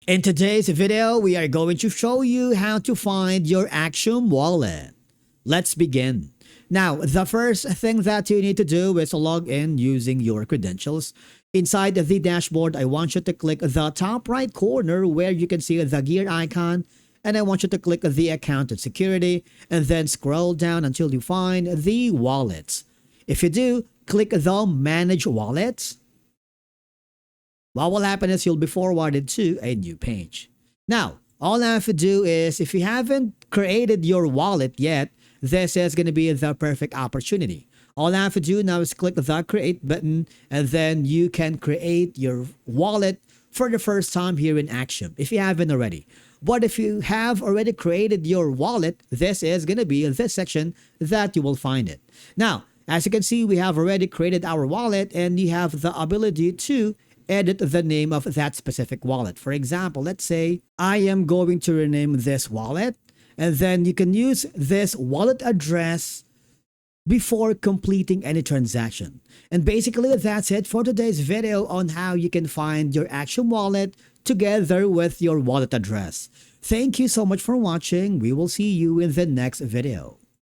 In today's video, we are going to show you how to find your Axiom wallet. Let's begin. Now, the first thing that you need to do is log in using your credentials. Inside the dashboard, I want you to click the top right corner where you can see the gear icon, and I want you to click the account and security, and then scroll down until you find the wallets. If you do, click the manage wallets. What will happen is you'll be forwarded to a new page. Now, all I have to do is, if you haven't created your wallet yet, this is going to be the perfect opportunity. All I have to do now is click the create button, and then you can create your wallet for the first time here in Axiom if you haven't already. But if you have already created your wallet, this is going to be this section that you will find it. Now, as you can see, we have already created our wallet, and you have the ability to edit the name of that specific wallet. For example, let's say I am going to rename this wallet, and then you can use this wallet address before completing any transaction. And basically, that's it for today's video on how you can find your Axiom wallet together with your wallet address. Thank you so much for watching. We will see you in the next video.